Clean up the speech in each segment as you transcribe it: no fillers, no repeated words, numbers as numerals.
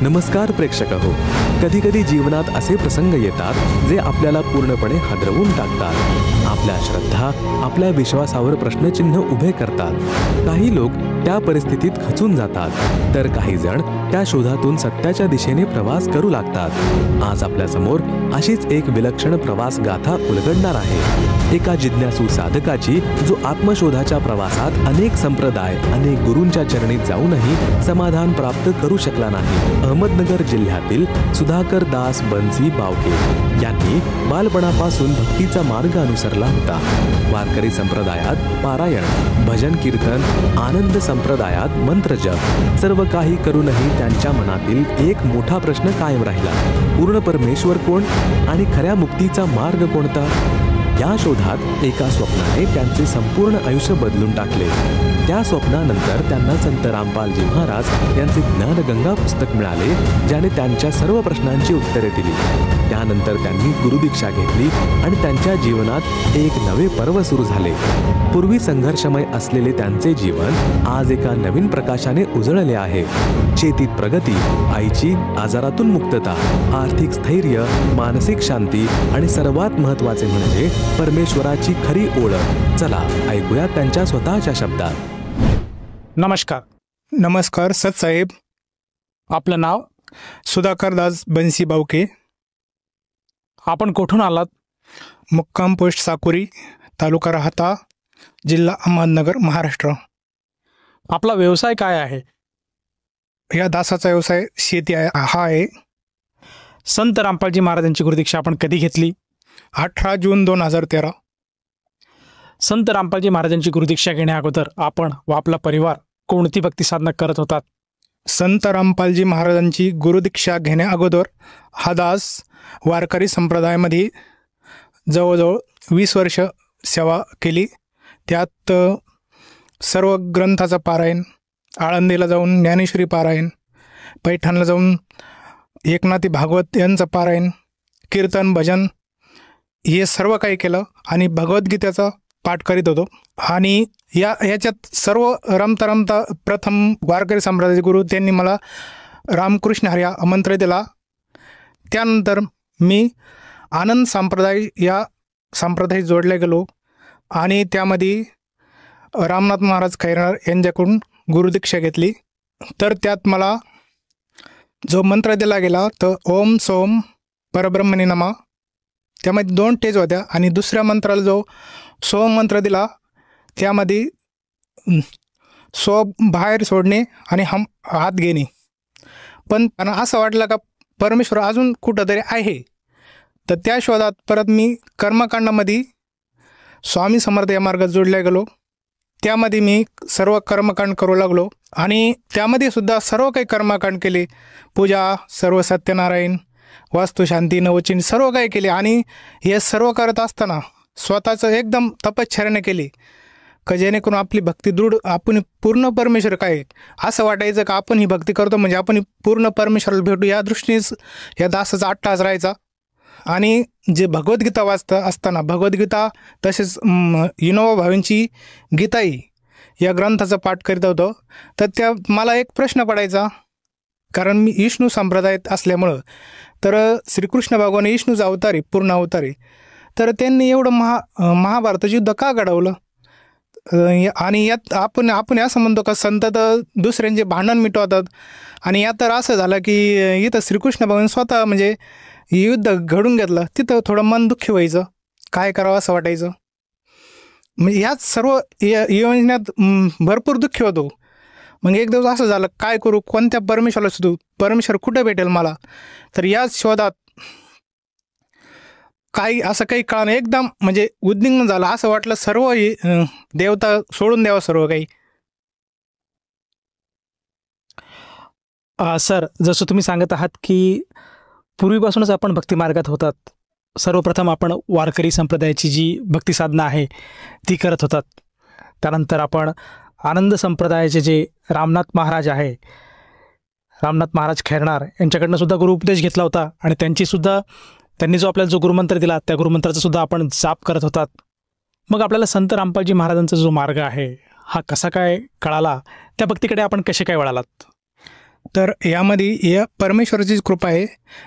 नमस्कार प्रेक्षक हो. कधी कधी जीवनात असे प्रसंग येतात जे आपल्याला पूर्णपणे हादरवून टाकतात. आपल्या श्रद्धा, आपल्या विश्वासावर प्रश्नचिन्ह उभे करतात. काही लोक त्या परिस्थितीत खचून जातात, तर काही जण त्या शोधातून सत्याच्या दिशेने प्रवास करू लागतात. आज आपल्या समोर अशीच एक विलक्षण प्रवास गाथा उलगडणार आहे. एका जिज्ञासू साधकाची, जो आत्मशोधाच्या प्रवासात अनेक संप्रदाय, अनेक गुरूंच्या चरणी जाऊनही समाधान प्राप्त करू शकला नाही. अहमदनगर जिल्ह्यातील सुधाकर दास बनसी बावके यांनी बालपणापासून भक्तीचा मार्ग अनुसरला होता. वारकरी संप्रदायात पारायण, भजन कीर्तन, आनंद संप्रदायात मंत्रजप, सर्व काही करूनही त्यांच्या मनातील एक मोठा प्रश्न कायम राहिला. पूर्ण परमेश्वर कोण आणि खऱ्या मुक्तीचा मार्ग कोणता? या शोधात एका स्वप्नाने त्यांचे संपूर्ण आयुष्य बदलून टाकले. त्या स्वप्नानंतर त्यांना संत रामपालजी महाराज यांचे ज्ञानगंगा पुस्तक मिळाले, ज्याने त्यांच्या सर्व प्रश्नांची उत्तरे दिली. त्यानंतर त्यांनी गुरुदीक्षा घेतली आणि त्यांच्या जीवनात एक नवे पर्व सुरू झाले. पूर्वी संघर्षमय असलेले त्यांचे जीवन आज एका नवीन प्रकाशाने उजळले आहे. शेतीत प्रगती, आईची आजारातून मुक्तता, आर्थिक स्थैर्य, मानसिक शांती आणि सर्वात महत्त्वाचे म्हणजे परमेश्वराची खरी ओळख. चला ऐकूया त्यांच्या स्वतःच्या शब्दात. नमस्कार सतसाहेब. आपलं नाव? सुधाकर दास बनसी बावके. आपण कुठून आलात? मुक्काम पोस्ट साकुरी, तालुका राहता, जिल्हा अहमदनगर, महाराष्ट्र. आपला व्यवसाय काय आहे? या दासाचा व्यवसाय शेती हा आहे. संत रामपालजी महाराजांची गुरुदीक्षा आपण कधी घेतली? 18 जून 2013. संत रामपालजी महाराजांची गुरुदीक्षा घेण्या अगोदर आपण व आपला परिवार कोणती भक्ती साधना करत होतात? संत रामपालजी महाराजांची गुरुदीक्षा घेण्या अगोदर हा दास वारकरी संप्रदायामध्ये जवळजवळ 20 वर्ष सेवा केली. त्यात सर्व ग्रंथाचं पारायण, आळंदीला जाऊन ज्ञानेश्वरी पारायण, पैठणला जाऊन एकनाथी भागवत यांचं पारायण, कीर्तन, भजन हे सर्व काही केलं आणि भगवद्गीतेचा पाठ करीत होतो. आणि याच्यात सर्व रमता प्रथम वारकरी संप्रदायाचे गुरु त्यांनी मला रामकृष्ण हरी हा मंत्र दिला. त्यानंतर मी आनंद संप्रदाय या संप्रदायात जोडले गेलो आणि त्यामध्ये रामनाथ महाराज खैरनार यांच्याकडून गुरुदीक्षा घेतली. तर त्यात मला जो मंत्र दिला गेला तो ओम सोम परब्रह्मणे नमः. त्यामध्ये 2 टेज होत्या आणि दुसऱ्या मंत्राला जो सोम मंत्र दिला त्यामध्ये सो बाहेर सोडणे आणि हम हात घेणे. पण असं वाटलं का परमेश्वर अजून कुठंतरी आहे. तर त्या शोधात परत मी कर्मकांडामध्ये स्वामी समर्थ या मार्गात जोडल्या गेलो. त्यामध्ये मी सर्व कर्मकांड करू लागलो आणि त्यामध्ये सुद्धा सर्व काही कर्मकांड केले. पूजा, सर्व सत्यनारायण, वास्तुशांती, नवचिन सर्व काही केले. आणि हे सर्व करत असताना स्वतःचं एकदम तपश्चर्याने केली का जेणेकरून आपली भक्ती दृढ, आपण पूर्ण परमेश्वर काय असं वाटायचं का आपण ही भक्ती करतो म्हणजे आपण पूर्ण परमेश्वराला भेटू. या दृष्टीनेच या दासाचा अट्टास राहायचा. आणि जे भगवद्गीता वाचता असताना भगवद्गीता तसेच विनोबा भावेंची गीताई या ग्रंथाचा पाठ करीत होतो. तर त्या मला एक प्रश्न पडायचा, कारण मी विष्णू संप्रदायात असल्यामुळं. तर श्रीकृष्ण भगवान विष्णूचा अवतारी, पूर्ण अवतारी, तर त्यांनी एवढं महाभारताचं युद्ध का घडवलं? आणि यात आपण असं म्हणतो का संत तर दुसऱ्यांचे भांडण मिटवतात आणि यात तर असं झालं की इथं श्रीकृष्ण भगवान स्वतः म्हणजे युद्ध घडून घेतलं. तिथं थोडं मन दुःखी व्हायचं, काय करावं असं वाटायचं. म्हणजे ह्याच सर्व योजनेत भरपूर दुःखी होतो. मग एक दिवस असं झालं, काय करू, कोणत्या परमेश्वराला शोधू, परमेश्वर कुठं भेटेल मला? तर याच शोधात काही कळानं एकदम म्हणजे उद्विग्न झालं. असं वाटलं सर्व देवता सोडून द्यावं सर्व काही. सर, जसं तुम्ही सांगत आहात की पूर्वीपासूनच आपण भक्ती मार्गात होतात. सर्वप्रथम आपण वारकरी संप्रदायाची जी भक्ती साधना आहे ती करत होतात. त्यानंतर आपण आनंद संप्रदायाचे जे रामनाथ महाराज आहे, रामनाथ महाराज खैरनार यांच्याकडनं सुद्धा गुरुउपदेश घेतला होता आणि त्यांनी जो आपल्याला जो गुरुमंत्र दिला त्या गुरुमंत्राचा सुद्धा आपण जाप करत होतात. मग आपल्याला संत रामपालजी महाराजांचा जो मार्ग आहे हा कसा काय कळाला? त्या भक्तीकडे आपण कसे काय वळालात? तर यामध्ये या परमेश्वराचीच कृपा आहे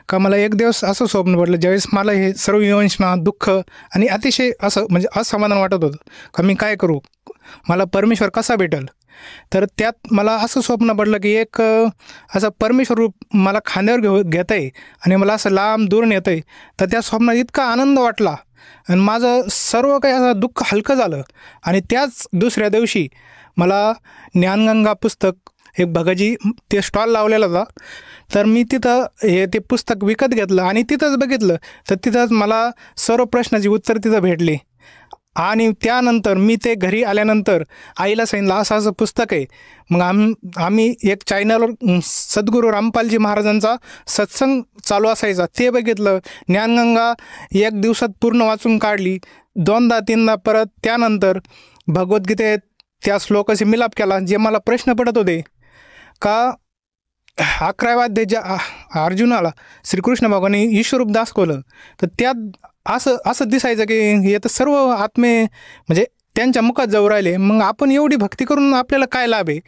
का मला एक दिवस असं स्वप्न पडलं, ज्यावेळेस मला हे सर्व विवंचना, दुःख आणि अतिशय असं म्हणजे असमाधान वाटत होतं का मी काय करू, मला परमेश्वर कसा भेटेल. तर त्यात मला असं स्वप्न पडलं की एक असं परमेश्वर रूप मला खांद्यावर घेत आहे आणि मला असं लांब दूर नेत आहे. तर त्या स्वप्नात इतका आनंद वाटला आणि माझं सर्व काही असं दुःख हलकं झालं. आणि त्याच दुसऱ्या दिवशी मला ज्ञानगंगा पुस्तक एक भगाजी ते स्टॉल लावलेला होता. तर मी तिथं ते पुस्तक विकत घेतलं आणि तिथंच बघितलं. तर तिथंच मला सर्व प्रश्नाची उत्तर तिथं भेटली. आणि त्यानंतर मी ते घरी आल्यानंतर आईला सांगितलं असं असं पुस्तक आहे. मग आम्ही एक चॅनलवर सद्गुरू रामपालजी महाराजांचा सत्संग चालू असायचा, ते बघितलं. ज्ञानगंगा एक दिवसात पूर्ण वाचून काढली, 2दा 3दा. परत त्यानंतर भगवद्गीतेत त्या श्लोकाशी मिलाप केला. जे मला प्रश्न पडत होते का 11व्या अध्यायात ज्या अर्जुनाला श्रीकृष्ण भगवानी ईश्वरूप दाखवलं, तर त्यात असं दिसायचं की हे तर सर्व आत्मे म्हणजे त्यांच्या मुखात जाऊ राहिले. मग आपण एवढी भक्ती करून आपल्याला काय लाभ आहे.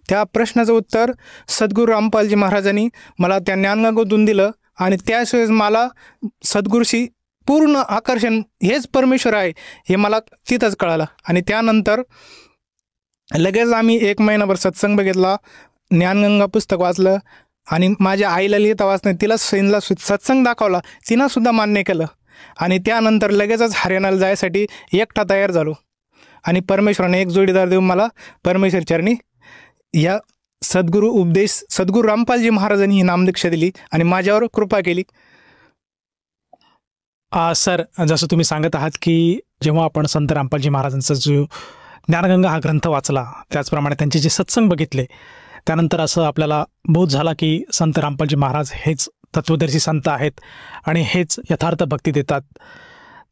त्या प्रश्नाचं उत्तर सद्गुरू रामपालजी महाराजांनी मला त्या ज्ञानगंगेतून दिलं. आणि त्याशिवाय मला सद्गुरूशी पूर्ण आकर्षण हेच परमेश्वर आहे हे मला तिथंच कळालं. आणि त्यानंतर लगेच आम्ही 1 महिनाभर सत्संग बघितला, ज्ञानगंगा पुस्तक वाचलं आणि माझ्या आईला लिहिता वाचणं, तिला सत्संग दाखवला, तिनंसुद्धा मान्य केलं. आणि त्यानंतर लगेचच हरियाणाला जायसाठी एकटा तयार झालो. आणि परमेश्वराने एक जोडीदार देऊन मला परमेश्वर चरणी या सद्गुरू रामपालजी महाराजांनी ही नामदीक्षा दिली आणि माझ्यावर कृपा केली. सर, जसं तुम्ही सांगत आहात की जेव्हा आपण संत रामपालजी महाराजांचा जो ज्ञानगंगा हा ग्रंथ वाचला, त्याचप्रमाणे त्यांचे जे सत्संग बघितले, त्यानंतर असं आपल्याला बोध झाला की संत रामपालजी महाराज हेच तत्वदर्शी संत आहेत आणि हेच यथार्थ भक्ती देतात.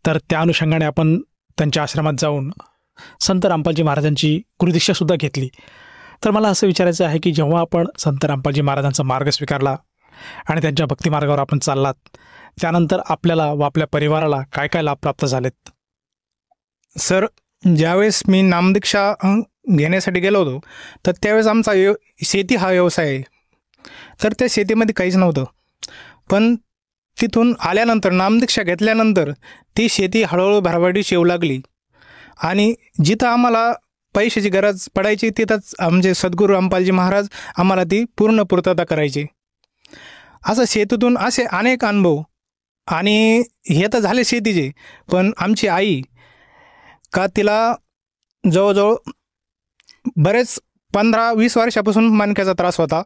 तर त्या अनुषंगाने आपण त्यांच्या आश्रमात जाऊन संत रामपालजी महाराजांची गुरुदीक्षासुद्धा घेतली. तर मला असं विचारायचं आहे की जेव्हा आपण संत रामपालजी महाराजांचा मार्ग स्वीकारला आणि त्यांच्या भक्तिमार्गावर आपण चाललात, त्यानंतर आपल्याला व आपल्या परिवाराला काय काय लाभ प्राप्त झालेत? सर, ज्यावेळेस मी नामदीक्षा घेण्यासाठी गेलो होतो, तर त्यावेळेस आमचा शेती हा व्यवसाय आहे. तर त्या शेतीमध्ये काहीच नव्हतं. पण तिथून आल्यानंतर नामदीक्षा घेतल्यानंतर ती शेती हळूहळू भरभराटीस येऊ लागली. आणि जिथं आम्हाला पैशाची गरज पडायची तिथंच आमचे सद्गुरू रामपालजी महाराज आम्हाला ती पूर्ण पूर्तता करायची. असं शेतीतून असे अनेक अनुभव. आणि हे तर झाले शेतीचे, पण आमची आई का तिला जवळजवळ बरेच 15-20 वर्षापासून मणक्याचा त्रास होता.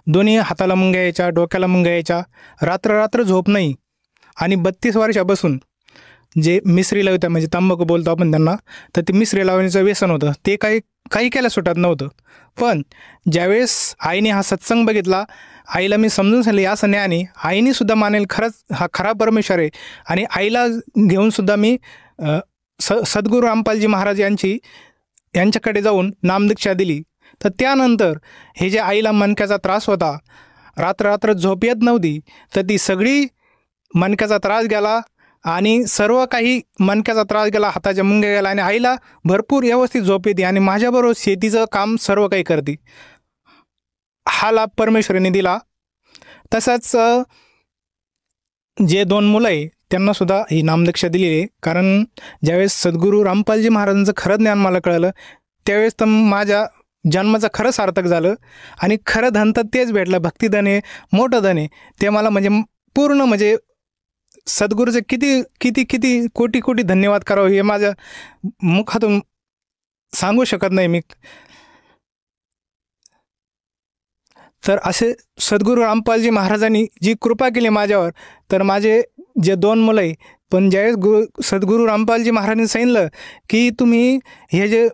दोन्ही हाताला मुंग्या यायच्या, डोक्याला मुंग्या यायच्या, रात्र झोप नाही. आणि 32 वर्षापासून जे मिसरी लावत्या म्हणजे तंबाखू बोलतो आपण त्यांना, तर ते मिसरी लावण्याचं व्यसन होतं, ते काही केल्या सुटत नव्हतं. पण ज्यावेळेस आईने हा सत्संग बघितला, आईला मी समजून सांगितले असं ज्ञान आहे, आईनेसुद्धा मानेल खरंच हा खरा परमेश्वर आहे. आणि आईला घेऊनसुद्धा मी सद्गुरू रामपालजी महाराज यांच्याकडे जाऊन नामदीक्षा दिली. तर त्यानंतर हे जे आईला मणक्याचा त्रास होता, रात्र झोप येत नव्हती, तर ती सगळी मणक्याचा त्रास गेला आणि सर्व काही मणक्याचा त्रास गेला, हाताच्या मुंग्या गेला आणि आईला भरपूर व्यवस्थित झोप येते आणि माझ्याबरोबर शेतीचं काम सर्व काही करते. हा लाभ परमेश्वराने दिला. तसंच जे 2 मुलं आहे त्यांनासुद्धा ही नामदीक्षा दिलेली आहे. कारण ज्यावेळेस सद्गुरू रामपालजी महाराजांचं खरं ज्ञान मला कळलं, त्यावेळेस तर माझ्या जन्माचं खरं सार्थक झालं. आणि खरं धन तर तेच भेटलं, भक्तिधन आहे, मोठं धन आहे. ते मला म्हणजे पूर्ण म्हणजे सद्गुरूचे किती कोटी धन्यवाद करावं हे माझ्या मुखातून सांगू शकत नाही मी. तर असे सद्गुरू रामपालजी महाराजांनी जी कृपा केली माझ्यावर, तर माझे जे 2 मुलं आहे, पण ज्यावेळेस सद्गुरू रामपालजी महाराजांनी सांगितलं की तुम्ही हे जे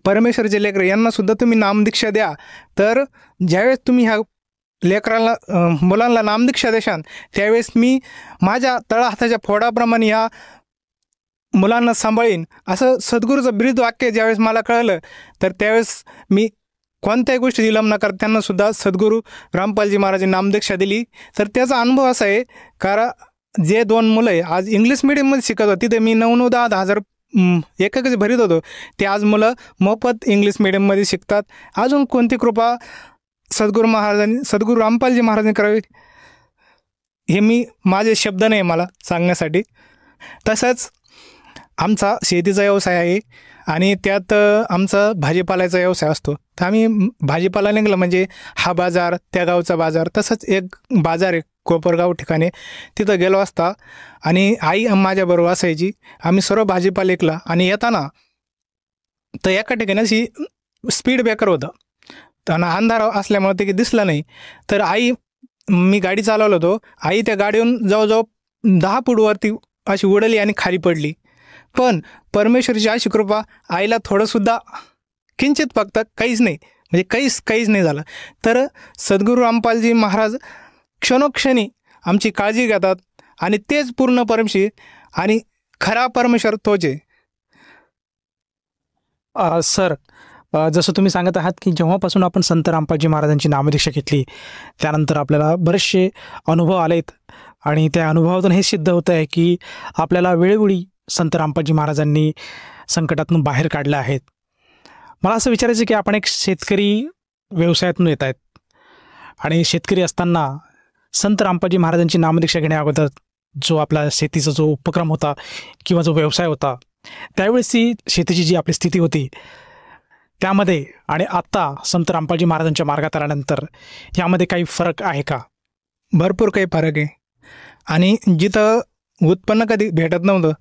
परमेश्वरचे लेकर यांनासुद्धा तुम्ही नामदीक्षा द्या, तर ज्यावेळेस तुम्ही ह्या मुलांना नामदीक्षा देशाल, त्यावेळेस मी माझ्या तळहाताच्या फोडाप्रमाणे ह्या मुलांना सांभाळीन, असं सद्गुरूचं ब्रीद वाक्य ज्यावेळेस मला कळलं, तर त्यावेळेस मी कोणत्याही गोष्टी विलंब न करता त्यांनासुद्धा सद्गुरू रामपालजी महाराजांनी नामदीक्षा दिली. तर त्याचा अनुभव असा आहे, कारण जे 2 मुलं आहे आज इंग्लिश मिडियममध्ये शिकत होतं, तिथे मी 9-10 हजार एकच भरीत होतो, ते आज मुलं मोफत इंग्लिश मिडियममध्ये शिकतात. अजून कोणती कृपा सद्गुरू रामपालजी महाराजांनी करावे हे माझे शब्द नाही मला सांगण्यासाठी. तसंच आमचा शेतीचा व्यवसाय आहे आणि त्यात आमचा भाजीपाल्याचा व्यवसाय असतो. तर आम्ही भाजीपाला निघालं म्हणजे हा बाजार, त्या गावचा बाजार, तसंच एक बाजार आहे कोपरगाव ठिकाणी, तिथं गेलो असता आणि आई माझ्याबरोबर असायची. आम्ही सर्व भाजीपाला विकला आणि येताना तर एका ठिकाणी अशी स्पीड ब्रेकर होतं, त्यांना अंधार असल्यामुळे ते दिसलं नाही. तर मी गाडी चालवलं होतो, आई त्या गाडीहून जवळजवळ 10 फूटवरती अशी उडली आणि खाली पडली. पण परमेश्वरची अशी कृपा, आईला थोडंसुद्धा किंचित फक्त काहीच नाही, म्हणजे काहीच नाही झालं. तर सद्गुरू रामपालजी महाराज क्षणोक्षणी आमची काळजी घेतात आणि तेच पूर्ण परमशीर आणि खरा परमेश्वर तोच आहे. सर, जसं तुम्ही सांगत आहात की जेव्हापासून आपण संत रामपालजी महाराजांची नामदीक्षा घेतली त्यानंतर आपल्याला बरेचसे अनुभव आलेत आणि त्या अनुभवातून हे सिद्ध होतं आहे की आपल्याला वेळोवेळी संत रामपालजी महाराजांनी संकटातून बाहेर काढलं आहेत. मला असं विचारायचं की आपण एक शेतकरी व्यवसायातून येत आहेत आणि शेतकरी असताना संत रामपालजी महाराजांची नामदीक्षा घेण्या अगोदर जो आपला शेतीचा जो उपक्रम होता किंवा जो व्यवसाय होता त्यावेळेसची शेतीची जी आपली स्थिती होती त्यामध्ये आणि आत्ता संत रामपालजी महाराजांच्या मार्गात आल्यानंतर यामध्ये काही फरक आहे का? भरपूर काही फरक आहे आणि जिथं उत्पन्न कधी भेटत नव्हतं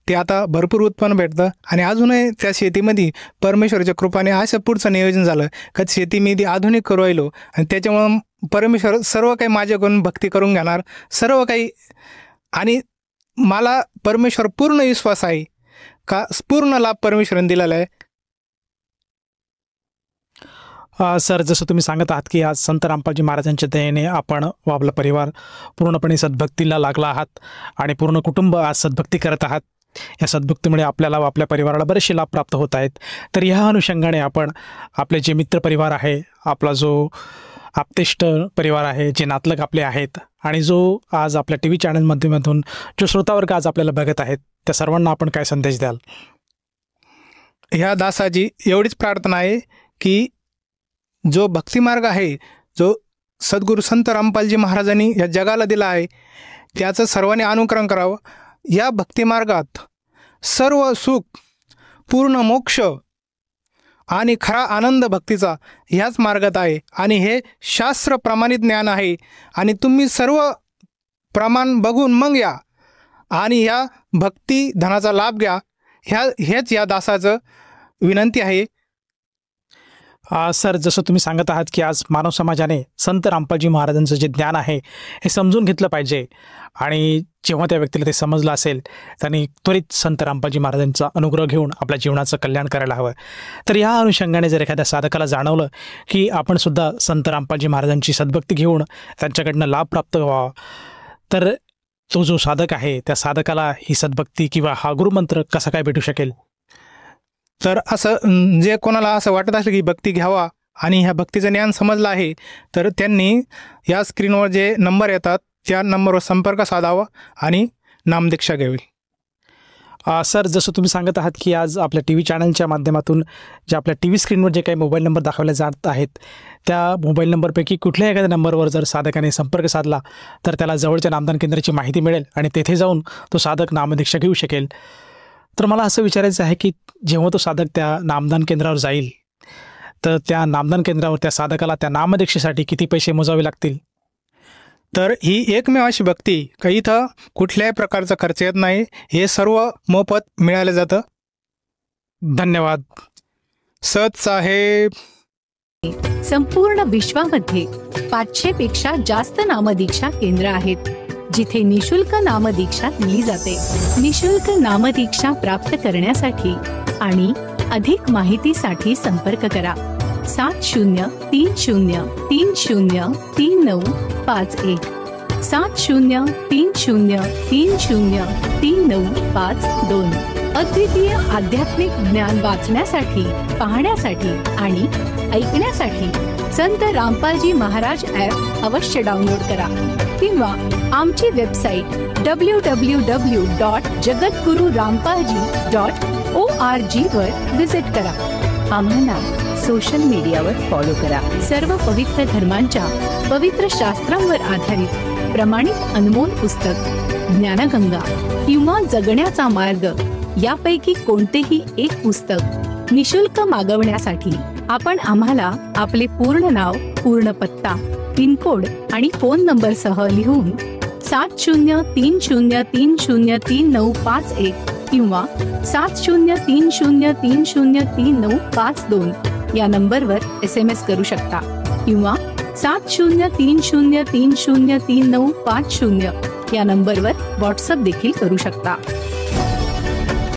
ते आता भरपूर उत्पन्न भेटतं आणि अजूनही त्या शेतीमध्ये परमेश्वराच्या कृपाने असं पुढचं नियोजन झालं का शेती मी ती आधुनिक करू राहिलो आणि त्याच्यामुळं परमेश्वर सर्व काही माझ्याकडून भक्ती करून घेणार सर्व काही. आणि मला परमेश्वर पूर्ण विश्वास आहे का पूर्ण लाभ परमेश्वराने दिलेला आहे. सर, जसं तुम्ही सांगत आहात की आज संत रामपालजी महाराजांच्या दयेने आपण व आपला परिवार पूर्णपणे सद्भक्तीला लागला आहात आणि पूर्ण कुटुंब आज सद्भक्ती करत आहात. या सद्भक्तीमुळे आपल्याला व आपल्या परिवाराला बरेचसे लाभ प्राप्त होत आहेत. तर ह्या अनुषंगाने आपण आपले जे मित्रपरिवार आहे, आपला जो आप्तेष्ट परिवार आहे, जे नातलग आपले आहेत आणि जो आज आपल्या टी व्ही चॅनल माध्यमातून जो श्रोतावर्ग आज आपल्याला बघत आहेत त्या सर्वांना आपण काय संदेश द्याल? ह्या दासाची एवढीच प्रार्थना आहे की जो भक्तिमार्ग आहे, जो सद्गुरू संत रामपालजी महाराजांनी या जगाला दिला आहे त्याचं सर्वांनी अनुकरण करावं. या भक्तिमार्गात सर्व सुख, पूर्ण मोक्ष आणि खरा आनंद भक्तीचा ह्याच मार्गात आहे आणि हे शास्त्र प्रमाणित ज्ञान आहे आणि तुम्ही सर्व प्रमाण बघून मग या आणि या भक्ती धनाचा लाभ घ्या. हेच या दासाचं विनंती आहे. सर, जसं तुम्ही सांगत आहात की आज मानव समाजाने संत रामपालजी महाराजांचं जे ज्ञान आहे हे समजून घेतलं पाहिजे आणि जेव्हा त्या व्यक्तीला ते समजलं असेल त्यांनी त्वरित संत रामपालजी महाराजांचा अनुग्रह घेऊन आपल्या जीवनाचं कल्याण करायला हवं. तर या अनुषंगाने जर एखाद्या साधकाला जाणवलं की आपण सुद्धा संत रामपालजी महाराजांची सद्भक्ती घेऊन त्यांच्याकडनं लाभ प्राप्त व्हावा, तर तो जो साधक आहे त्या साधकाला ही सद्भक्ती किंवा हा गुरुमंत्र कसा काय भेटू शकेल? तर असं जे कोणाला असं वाटत असेल की भक्ती घ्यावा आणि ह्या भक्तीचं ज्ञान समजलं आहे तर त्यांनी या स्क्रीनवर जे नंबर येतात त्या नंबरवर संपर्क साधावा आणि नामदीक्षा घ्यावी. सर, जसं तुम्ही सांगत आहात की आज आपल्या टी व्ही चॅनलच्या माध्यमातून जे आपल्या टी व्ही स्क्रीनवर जे काही मोबाईल नंबर दाखवले जात आहेत त्या मोबाईल नंबरपैकी कुठल्याही एखाद्या नंबरवर जर साधकाने संपर्क साधला तर त्याला जवळच्या नामदान केंद्राची माहिती मिळेल आणि तेथे जाऊन तो साधक नामदीक्षा घेऊ शकेल. तर मला असं विचारायचं आहे की जेव्हा तो साधक त्या नामदान केंद्रावर जाईल तर त्या नामदान केंद्रावर त्या साधकाला त्या नामदीक्षेसाठी किती पैसे मोजावे लागतील? तर ही एकमेव अशी भक्ती का इथं कुठल्याही प्रकारचा खर्च येत नाही, हे सर्व मोफत मिळालं जातं. धन्यवाद. सत साहेब. संपूर्ण विश्वामध्ये 500 पेक्षा जास्त नामदीक्षा केंद्र आहेत जिथे निशुल्क नामदीक्षा दिली जाते. निशुल्क नामदीक्षा प्राप्त करण्यासाठी आणि अधिक माहितीसाठी संपर्क करा 7030303951 7030303952. अद्वितीय आध्यात्मिक ज्ञान वाचण्यासाठी, पाहण्यासाठी आणि ऐकण्यासाठी संत रामपालजी महाराज ॲप अवश्य डाउनलोड करा किंवा आमची वेबसाईट www.jagatgururampalji.org वर व्हिजिट करा. आम्हाला सोशल मीडियावर फॉलो करा. सर्व पवित्र धर्मांच्या पवित्र शास्त्रांवर आधारित प्रमाणित अनमोल पुस्तक ज्ञानगंगा किंवा जगण्याचा मार्ग यापैकी कोणतेही एक पुस्तक निशुल्क मागवण्यासाठी आपण आम्हाला आपले पूर्ण नाव, पूर्ण पत्ता, पिनकोड आणि फोन नंबर सह लिहून 7030303951 किंवा 7030303952 या नंबरवर SMS करू शकता किंवा 7030303950 या नंबरवर व्हॉट्सअप देखील करू शकता.